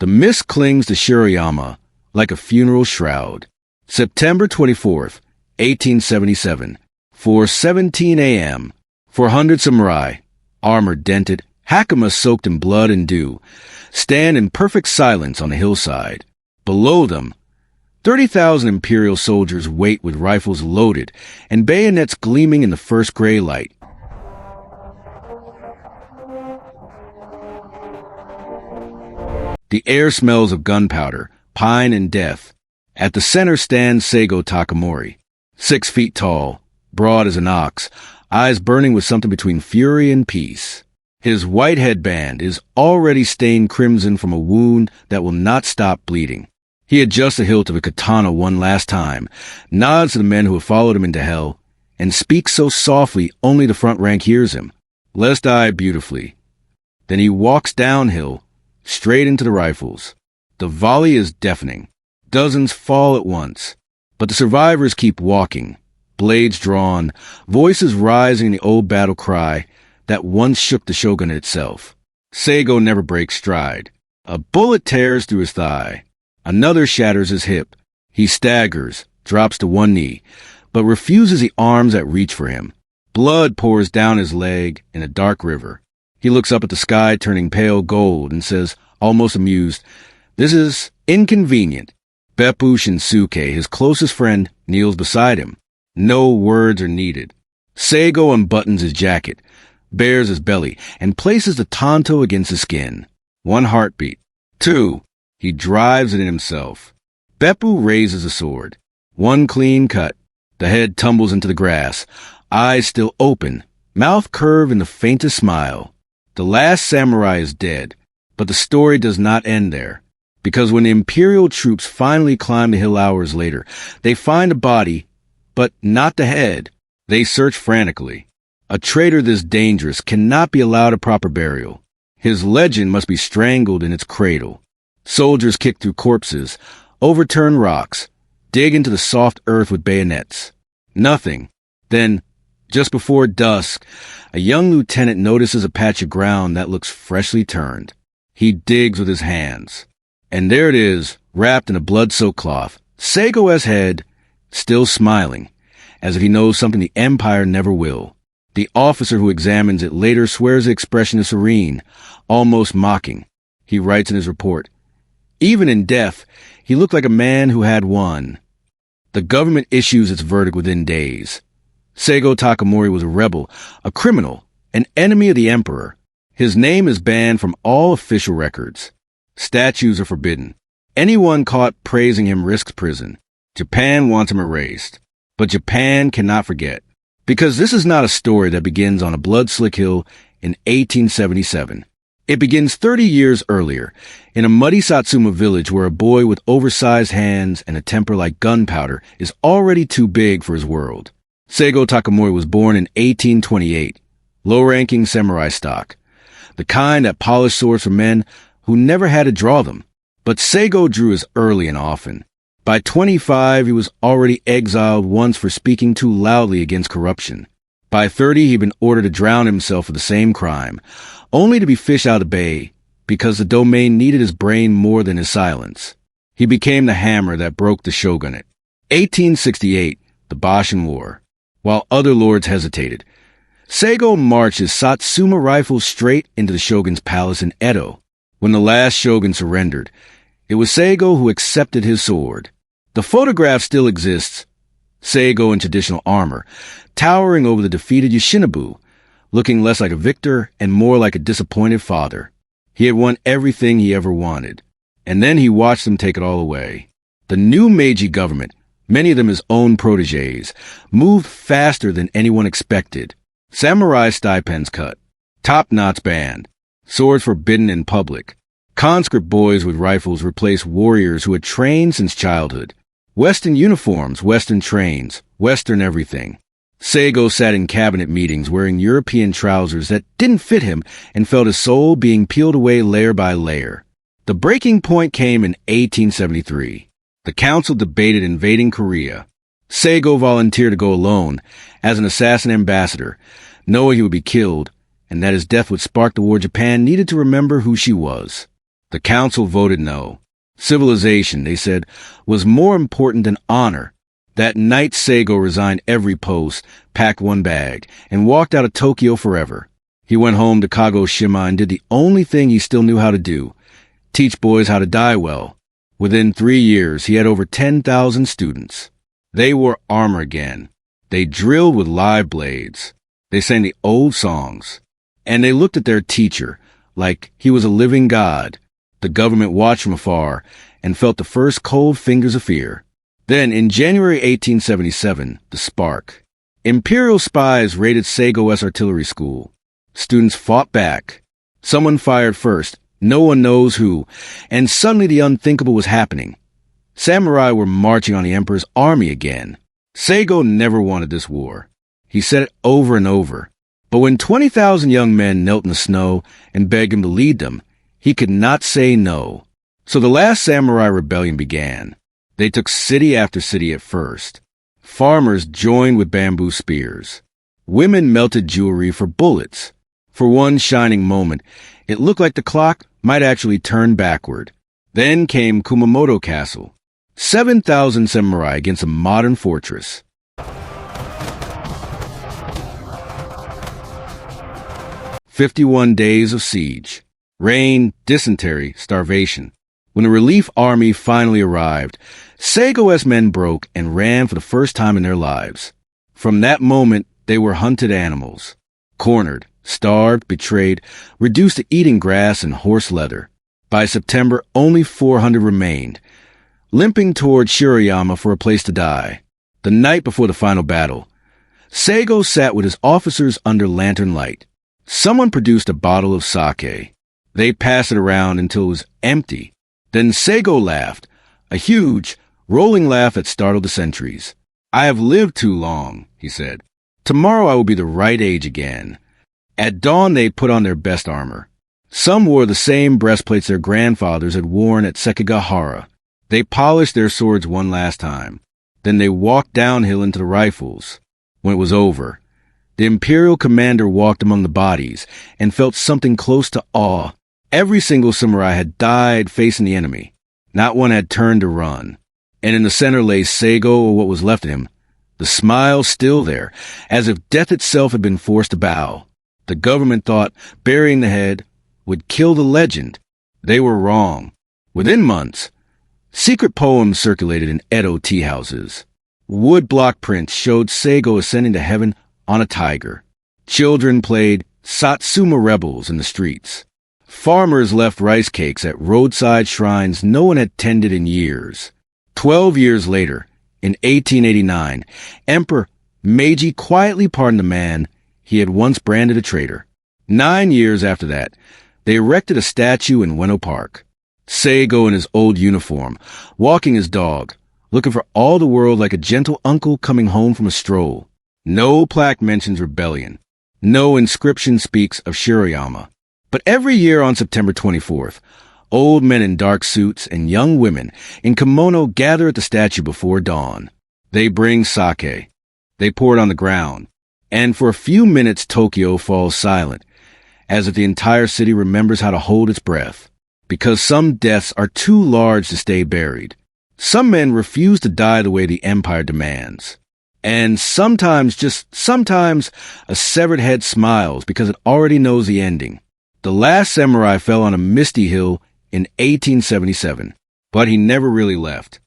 The mist clings to Shirayama like a funeral shroud. September 24th, 1877, 4:17 a.m. 400 samurai, armor dented, hakama soaked in blood and dew, stand in perfect silence on the hillside. Below them, 30,000 imperial soldiers wait with rifles loaded and bayonets gleaming in the first gray light. The air smells of gunpowder, pine, and death. At the center stands Seigo Takamori, 6 feet tall, broad as an ox, eyes burning with something between fury and peace. His white headband is already stained crimson from a wound that will not stop bleeding. He adjusts the hilt of a katana one last time, nods to the men who have followed him into hell, and speaks so softly only the front rank hears him. "Let's die beautifully." Then he walks downhill, straight into the rifles. The volley is deafening. Dozens fall at once, but the survivors keep walking, blades drawn, voices rising in the old battle cry that once shook the shogunate itself. Seigo never breaks stride. A bullet tears through his thigh. Another shatters his hip. He staggers, drops to one knee, but refuses the arms that reach for him. Blood pours down his leg in a dark river. He looks up at the sky turning pale gold and says, almost amused, "This is inconvenient." Beppu Shinsuke, his closest friend, kneels beside him. No words are needed. Seigo unbuttons his jacket, bares his belly, and places the tanto against his skin. 1 heartbeat. 2. He drives it in himself. Beppu raises a sword. 1 clean cut. The head tumbles into the grass, eyes still open, mouth curved in the faintest smile. The last samurai is dead, but the story does not end there. Because when the imperial troops finally climb the hill hours later, they find a body, but not the head. They search frantically. A traitor this dangerous cannot be allowed a proper burial. His legend must be strangled in its cradle. Soldiers kick through corpses, overturn rocks, dig into the soft earth with bayonets. Nothing. Then, just before dusk, a young lieutenant notices a patch of ground that looks freshly turned. He digs with his hands. And there it is, wrapped in a blood-soaked cloth. Seigo's head, still smiling, as if he knows something the Empire never will. The officer who examines it later swears the expression is serene, almost mocking. He writes in his report, "Even in death, he looked like a man who had won." The government issues its verdict within days. Seigo Takamori was a rebel, a criminal, an enemy of the emperor. His name is banned from all official records. Statues are forbidden. Anyone caught praising him risks prison. Japan wants him erased. But Japan cannot forget. Because this is not a story that begins on a blood-slick hill in 1877. It begins 30 years earlier, in a muddy Satsuma village where a boy with oversized hands and a temper like gunpowder is already too big for his world. Seigo Takamori was born in 1828, low-ranking samurai stock, the kind that polished swords for men who never had to draw them. But Seigo drew his early and often. By 25, he was already exiled once for speaking too loudly against corruption. By 30, he'd been ordered to drown himself for the same crime, only to be fished out of the bay because the domain needed his brain more than his silence. He became the hammer that broke the shogunate. 1868, the Boshin War. While other lords hesitated, Seigo marched his Satsuma rifles straight into the shogun's palace in Edo. When the last shogun surrendered, it was Seigo who accepted his sword. The photograph still exists. Seigo in traditional armor, towering over the defeated Yoshinobu, looking less like a victor and more like a disappointed father. He had won everything he ever wanted, and then he watched them take it all away. The new Meiji government, many of them his own protégés, moved faster than anyone expected. Samurai stipends cut, top knots banned, swords forbidden in public. Conscript boys with rifles replaced warriors who had trained since childhood. Western uniforms, Western trains, Western everything. Seigo sat in cabinet meetings wearing European trousers that didn't fit him and felt his soul being peeled away layer by layer. The breaking point came in 1873. The council debated invading Korea. Seigo volunteered to go alone as an assassin ambassador, knowing he would be killed and that his death would spark the war Japan needed to remember who she was. The council voted no. Civilization, they said, was more important than honor. That night, Seigo resigned every post, packed one bag, and walked out of Tokyo forever. He went home to Kagoshima and did the only thing he still knew how to do: teach boys how to die well. Within 3 years, he had over 10,000 students. They wore armor again. They drilled with live blades. They sang the old songs. And they looked at their teacher like he was a living god. The government watched from afar and felt the first cold fingers of fear. Then, in January 1877, the spark. Imperial spies raided Seigo's artillery school. Students fought back. Someone fired first. No one knows who. And suddenly the unthinkable was happening. Samurai were marching on the emperor's army again. Seigo never wanted this war. He said it over and over. But when 20,000 young men knelt in the snow and begged him to lead them, he could not say no. So the last samurai rebellion began. They took city after city at first. Farmers joined with bamboo spears. Women melted jewelry for bullets. For one shining moment, it looked like the clock might actually turn backward. Then came Kumamoto Castle. 7,000 samurai against a modern fortress. "51 days of siege. Rain, dysentery, starvation. When the relief army finally arrived, Seigo's men broke and ran for the first time in their lives. From that moment, they were hunted animals. Cornered, starved, betrayed, reduced to eating grass and horse leather. By September, only 400 remained, limping toward Shiroyama for a place to die. The night before the final battle, Seigo sat with his officers under lantern light. Someone produced a bottle of sake. They passed it around until it was empty. Then Seigo laughed, a huge, rolling laugh that startled the sentries. "I have lived too long," he said. "Tomorrow I will be the right age again." At dawn they put on their best armor. Some wore the same breastplates their grandfathers had worn at Sekigahara. They polished their swords one last time. Then they walked downhill into the rifles. When it was over, the imperial commander walked among the bodies and felt something close to awe. Every single samurai had died facing the enemy. Not one had turned to run. And in the center lay Seigo, or what was left of him, the smile still there, as if death itself had been forced to bow. The government thought burying the head would kill the legend. They were wrong. Within months, secret poems circulated in Edo tea houses. Woodblock prints showed Seigo ascending to heaven on a tiger. Children played Satsuma rebels in the streets. Farmers left rice cakes at roadside shrines no one had tended in years. 12 years later, in 1889, Emperor Meiji quietly pardoned the man he had once branded a traitor. 9 years after that, they erected a statue in Ueno Park. Seigo in his old uniform, walking his dog, looking for all the world like a gentle uncle coming home from a stroll. No plaque mentions rebellion. No inscription speaks of Shiroyama. But every year on September 24th, old men in dark suits and young women in kimono gather at the statue before dawn. They bring sake. They pour it on the ground. And for a few minutes, Tokyo falls silent, as if the entire city remembers how to hold its breath. Because some deaths are too large to stay buried. Some men refuse to die the way the empire demands. And sometimes, just sometimes, a severed head smiles because it already knows the ending. The last samurai fell on a misty hill in 1877, but he never really left.